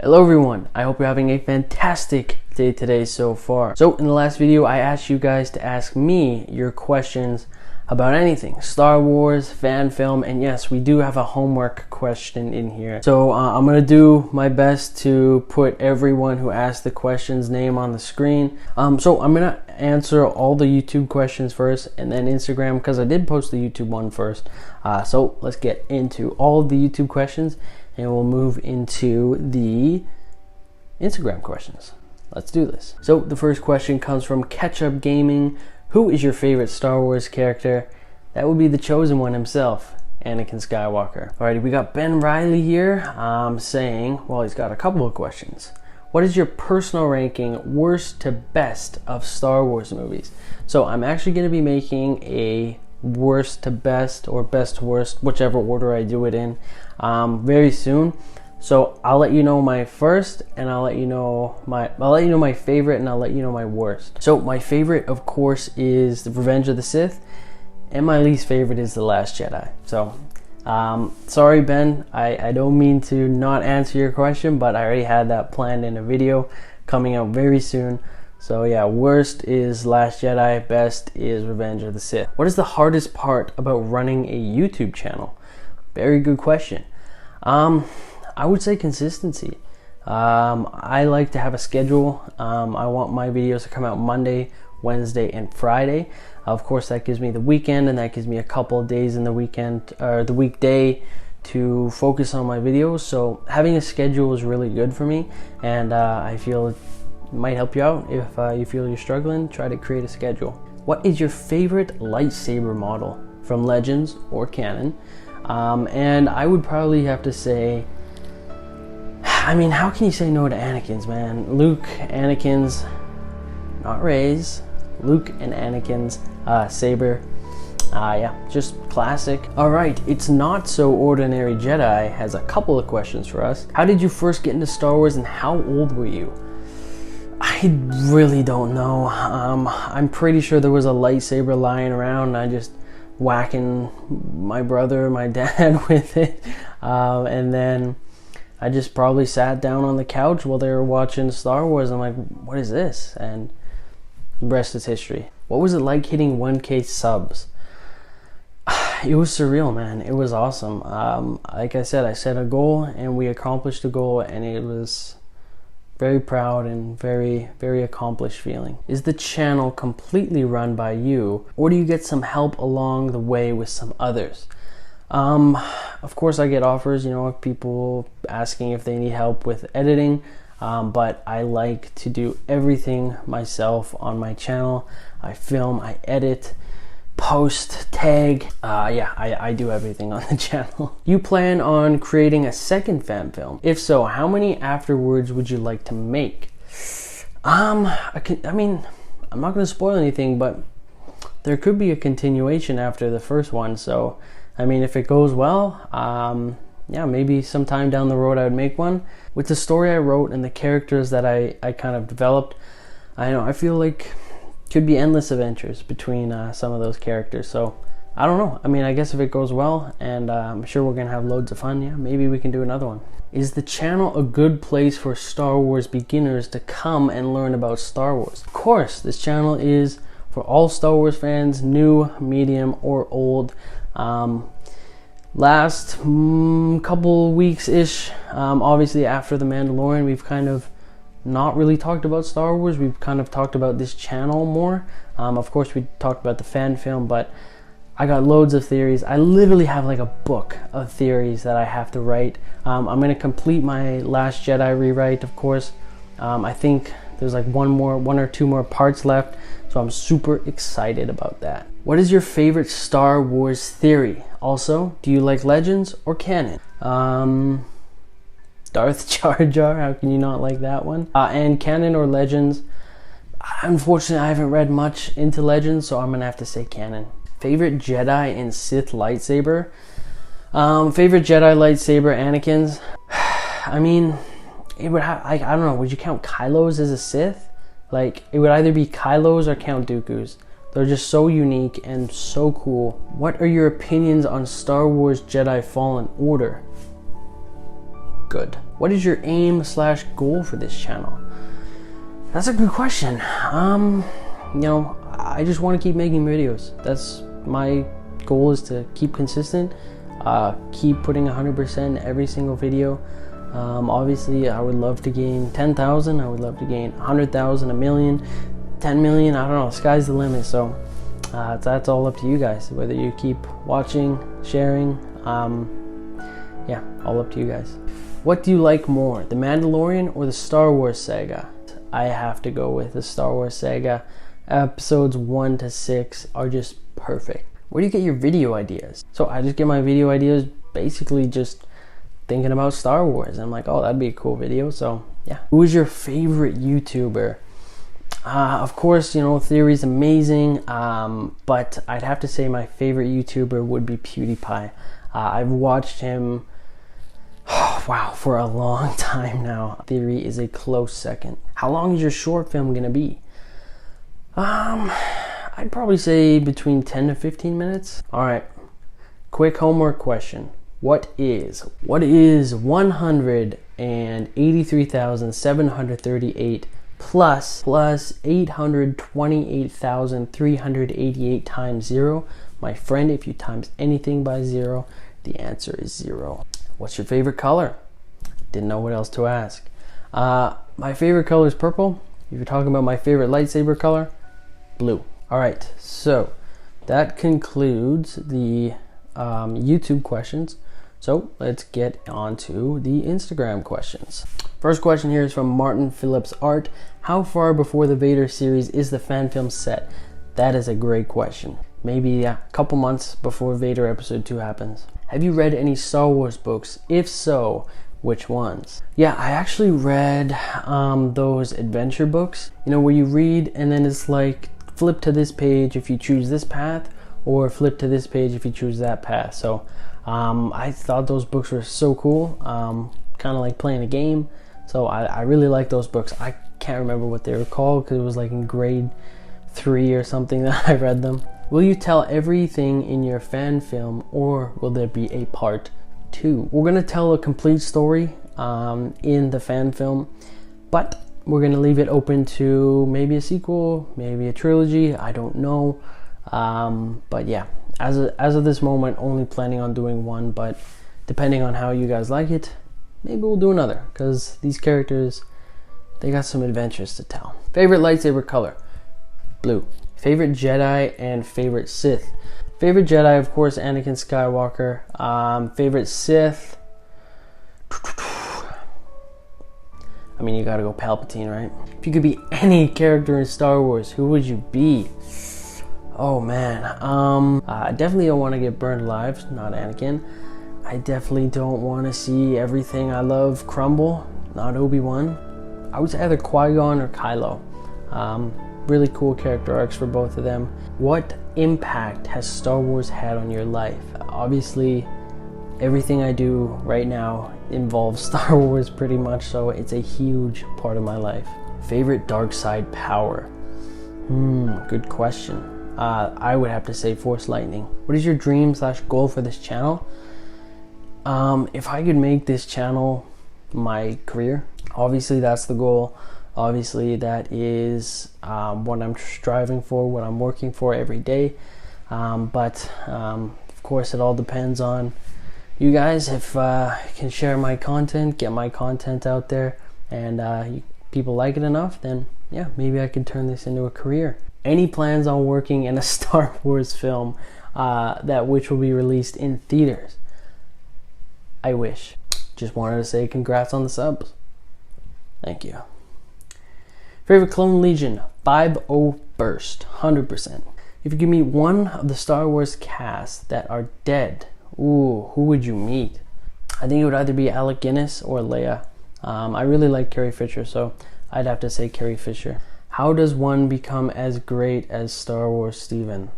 Hello everyone, I hope you're having a fantastic day today so far. So in the last video, I asked you guys to ask me your questions about anything. Star Wars, fan film, and yes, we do have a homework question in here. So I'm gonna do my best to put everyone who asked the question's name on the screen. So I'm gonna answer all the YouTube questions first and then Instagram, because I did post the YouTube one first. So let's get into all of the YouTube questions and we'll move into the Instagram questions. Let's do this. So the first question comes from Ketchup Gaming. Who is your favorite Star Wars character? That would be the chosen one himself, Anakin Skywalker. Alrighty, we got Ben Riley here saying, well, he's got a couple of questions. What is your personal ranking, worst to best, of Star Wars movies? So I'm actually going to be making a worst to best or best to worst, whichever order I do it in, very soon. So I'll let you know my first, and I'll let you know my favorite, and I'll let you know my worst. So my favorite, of course, is The Revenge of the Sith, and my least favorite is The Last Jedi. So sorry Ben, I don't mean to not answer your question, but I already had that planned in a video coming out very soon. So yeah, worst is Last Jedi, best is Revenge of the Sith. What is the hardest part about running a YouTube channel? Very good question. I would say consistency. I like to have a schedule. I want my videos to come out Monday, Wednesday, and Friday. Of course, that gives me the weekend, and that gives me a couple of days in the weekend or the weekday to focus on my videos. So having a schedule is really good for me, and I feel it might help you out. If you feel you're struggling, try to create a schedule. What is your favorite lightsaber model from Legends or Canon? And I would probably have to say, I mean, how can you say no to Anakin's, man? Luke, Anakin's, not Rey's, Luke and Anakin's saber. Yeah, just classic. Alright, It's Not So Ordinary Jedi has a couple of questions for us. How did you first get into Star Wars, and how old were you? I really don't know. I'm pretty sure there was a lightsaber lying around, and I just whacking my brother, my dad with it, and then I just probably sat down on the couch while they were watching Star Wars. I'm like, what is this? And the rest is history. What was it like hitting 1K subs? It was surreal, man. It was awesome. Like I said, I set a goal and we accomplished the goal, and it was very proud and very, very accomplished feeling. Is the channel completely run by you, or do you get some help along the way with some others? Of course I get offers, of people asking if they need help with editing, but I like to do everything myself on my channel. I film, I edit, post, tag, I do everything on the channel. You plan on creating a second fan film? If so, how many afterwards would you like to make? I mean, I'm not going to spoil anything, but there could be a continuation after the first one. So, I mean, if it goes well, yeah, maybe sometime down the road I would make one. With the story I wrote and the characters that I kind of developed, I feel like could be endless adventures between some of those characters. So I don't know. I mean, I guess if it goes well, and I'm sure we're gonna have loads of fun, yeah, maybe we can do another one. Is the channel a good place for Star Wars beginners to come and learn about Star Wars? Of course, this channel is for all Star Wars fans, new, medium, or old. Last couple weeks-ish, obviously after The Mandalorian, we've kind of not really talked about Star Wars. We've kind of talked about this channel more. Of course, we talked about the fan film, but I got loads of theories. I literally have like a book of theories that I have to write. I'm going to complete my Last Jedi rewrite, of course. I think there's like one or two more parts left, so I'm super excited about that. What is your favorite Star Wars theory? Also, do you like Legends or Canon? Darth Jar Jar, how can you not like that one? And Canon or Legends? Unfortunately, I haven't read much into Legends, so I'm gonna have to say Canon. Favorite Jedi and Sith lightsaber? Favorite Jedi lightsaber, Anakin's. I mean, it would have, I don't know, would you count Kylo's as a Sith? Like, it would either be Kylo's or Count Dooku's. They're just so unique and so cool. What are your opinions on Star Wars Jedi Fallen Order? good. What is your aim slash goal for this channel? That's a good question. You know, I just want to keep making videos. That's my goal, is to keep consistent, keep putting 100% every single video. Obviously, I would love to gain 10,000. I would love to gain 100,000, a million, 10 million. I don't know. Sky's the limit. So that's all up to you guys. Whether you keep watching, sharing, yeah, all up to you guys. What do you like more, The Mandalorian or the Star Wars saga? I have to go with the Star Wars saga. Episodes 1 to 6 are just perfect. Where do you get your video ideas? So I just get my video ideas basically just thinking about Star Wars. I'm like, oh, that'd be a cool video. So yeah. Who is your favorite YouTuber? Of course, you know, Theory's amazing, but I'd have to say my favorite YouTuber would be PewDiePie. I've watched him, wow, for a long time now. Theory is a close second. How long is your short film gonna be? I'd probably say between 10 to 15 minutes. All right, quick homework question. What is 183,738 plus 828,388 times 0? My friend, if you times anything by 0, the answer is 0. What's your favorite color? Didn't know what else to ask. My favorite color is purple. If you're talking about my favorite lightsaber color, blue. All right, so that concludes the YouTube questions. So let's get on to the Instagram questions. First question here is from Martin Phillips Art. How far before the Vader series is the fan film set? That is a great question. Maybe a couple months before Vader episode 2 happens. Have you read any Star Wars books? If so, which ones? Yeah, I actually read those adventure books, you know, where you read and then it's like flip to this page if you choose this path, or flip to this page if you choose that path. So I thought those books were so cool, kind of like playing a game. So I really like those books. I can't remember what they were called because it was like in grade 3 or something that I read them. Will you tell everything in your fan film, or will there be a part 2? We're gonna tell a complete story in the fan film, but we're gonna leave it open to maybe a sequel, maybe a trilogy. I don't know, but yeah, as of this moment, only planning on doing one. But depending on how you guys like it, maybe we'll do another, because these characters, they got some adventures to tell. Favorite lightsaber color? Blue. Favorite Jedi and favorite Sith? Favorite Jedi, of course, Anakin Skywalker. Favorite Sith? I mean, you gotta go Palpatine, right? If you could be any character in Star Wars, who would you be? Oh man, I definitely don't want to get burned alive, not Anakin. I definitely don't want to see everything I love crumble, not Obi-Wan. I would say either Qui-Gon or Kylo. Really cool character arcs for both of them. What impact has Star Wars had on your life? Obviously, everything I do right now involves Star Wars pretty much, so it's a huge part of my life. Favorite dark side power? Good question. I would have to say Force Lightning. What is your dream slash goal for this channel? If I could make this channel my career, obviously that's the goal. Obviously that is what I'm striving for, what I'm working for every day. But of course it all depends on you guys. If I can share my content, get my content out there, and people like it enough, then yeah, maybe I could turn this into a career. Any plans on working in a Star Wars film which will be released in theaters? I wish. Just wanted to say congrats on the subs. Thank you. Favorite Clone Legion? 5-0 Burst, 100%. If you could meet one of the Star Wars cast that are dead, who would you meet? I think it would either be Alec Guinness or Leia. I really like Carrie Fisher, so I'd have to say Carrie Fisher. How does one become as great as Star Wars Steven?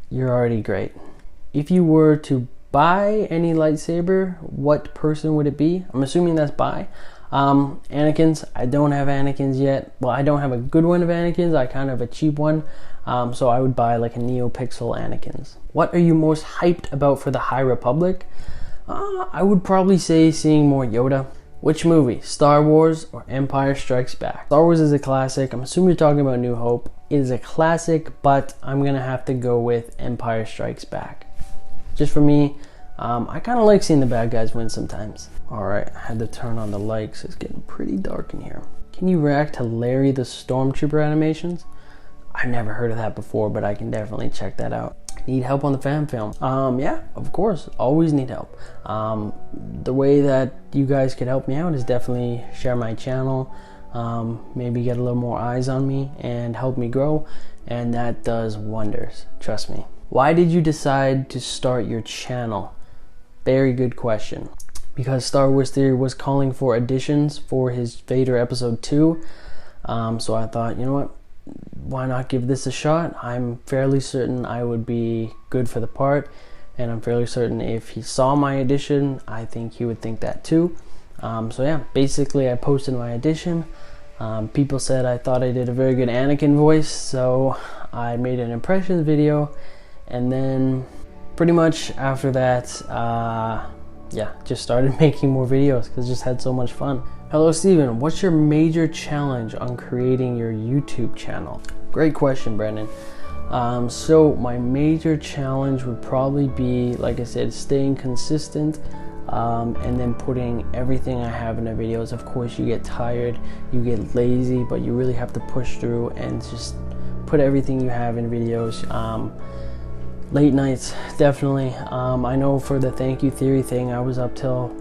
You're already great. If you were to buy any lightsaber, what person would it be? I'm assuming that's buy. Anakin's. I don't have Anakin's yet. Well, I don't have a good one of Anakin's. I kind of have a cheap one. So I would buy like a NeoPixel Anakin's. What are you most hyped about for the High Republic? I would probably say seeing more Yoda. Which movie, Star Wars or Empire Strikes Back? Star Wars is a classic. I'm assuming you're talking about New Hope. It is a classic, but I'm gonna have to go with Empire Strikes Back. Just for me, I kind of like seeing the bad guys win sometimes. All right, I had to turn on the lights. It's getting pretty dark in here. Can you react to Larry the Stormtrooper animations? I've never heard of that before, but I can definitely check that out. Need help on the fan film? Yeah, of course, always need help. The way that you guys could help me out is definitely share my channel, maybe get a little more eyes on me and help me grow, and that does wonders, trust me. Why did you decide to start your channel? Very good question. Because Star Wars Theory was calling for additions for his Vader episode 2, so I thought, you know what, why not give this a shot? I'm fairly certain I would be good for the part, and I'm fairly certain if he saw my audition, I think he would think that too. So yeah, basically I posted my audition. People said I thought I did a very good Anakin voice, so I made an impressions video, and then pretty much after that, yeah, just started making more videos because just had so much fun. Hello Steven, what's your major challenge on creating your YouTube channel? Great question, Brandon. So my major challenge would probably be, like I said, staying consistent, and then putting everything I have in the videos. Of course, you get tired, you get lazy, but you really have to push through and just put everything you have in videos. Late nights, definitely. I know for the Thank You Theory thing, I was up till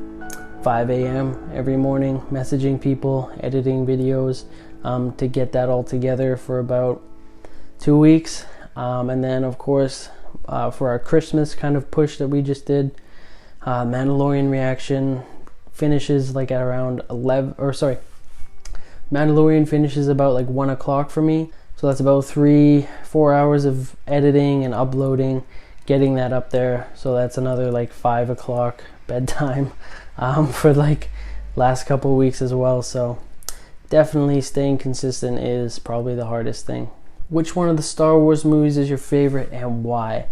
5 a.m. every morning messaging people, editing videos, to get that all together for about 2 weeks. And then of course, for our Christmas kind of push that we just did, Mandalorian reaction finishes like at around 11, or sorry, Mandalorian finishes about like 1 o'clock for me. So that's about 3-4 hours of editing and uploading, getting that up there. So that's another like 5 o'clock bedtime for like last couple of weeks as well. So definitely staying consistent is probably the hardest thing. Which one of the Star Wars movies is your favorite and why?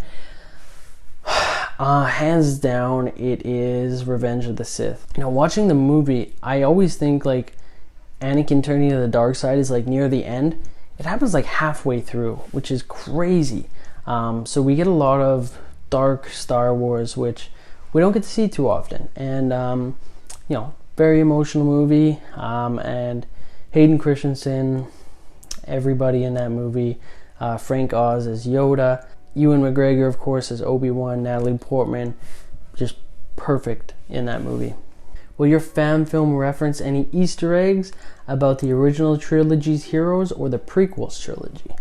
Hands down, it is Revenge of the Sith. You know, watching the movie, I always think like Anakin turning to the dark side is like near the end. It happens like halfway through, which is crazy. So we get a lot of dark Star Wars, which we don't get to see too often. And, you know, very emotional movie. And Hayden Christensen, everybody in that movie. Frank Oz as Yoda. Ewan McGregor, of course, as Obi-Wan. Natalie Portman, just perfect in that movie. Will your fan film reference any Easter eggs about the original trilogy's heroes or the prequels trilogy?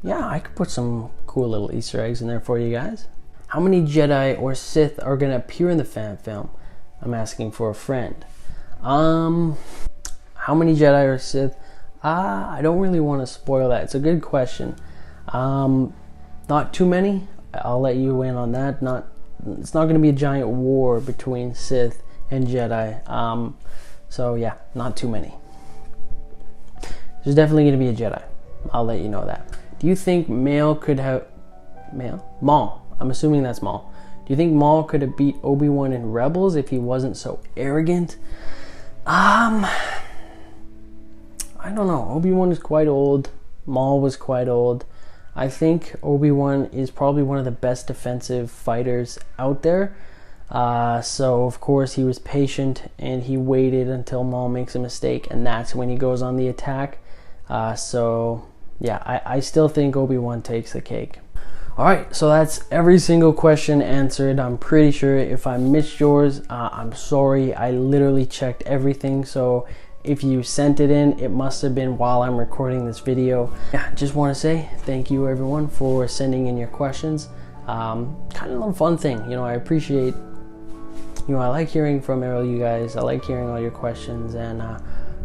Yeah, I could put some cool little Easter eggs in there for you guys. How many Jedi or Sith are going to appear in the fan film? I'm asking for a friend. How many Jedi or Sith? I don't really want to spoil that. It's a good question. Not too many. I'll let you in on that. It's not going to be a giant war between Sith and Jedi. So yeah, not too many. There's definitely going to be a Jedi. I'll let you know that. Do you think Maul could have... Maul. I'm assuming that's Maul. Do you think Maul could have beat Obi-Wan in Rebels if he wasn't so arrogant? I don't know. Obi-Wan is quite old. Maul was quite old. I think Obi-Wan is probably one of the best defensive fighters out there. So of course he was patient and he waited until Maul makes a mistake, and that's when he goes on the attack. So yeah, I still think Obi-Wan takes the cake. Alright, so that's every single question answered. I'm pretty sure if I missed yours, I'm sorry. I literally checked everything, so if you sent it in, it must have been while I'm recording this video. Yeah, just want to say thank you everyone for sending in your questions. Kind of a fun thing, you know, I appreciate, you know, I like hearing from all you guys. I like hearing all your questions, and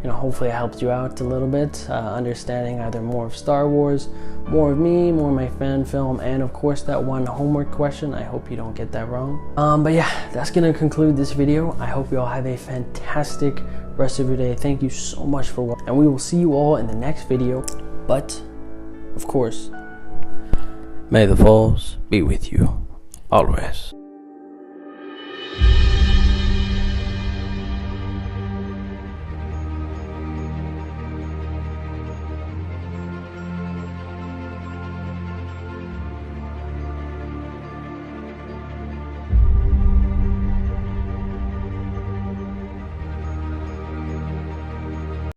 you know, hopefully I helped you out a little bit, understanding either more of Star Wars, more of me, more of my fan film, and of course that one homework question. I hope you don't get that wrong. But yeah, that's gonna conclude this video. I hope you all have a fantastic rest of your day. Thank you so much for watching, and we will see you all in the next video. But of course, may the Force be with you always.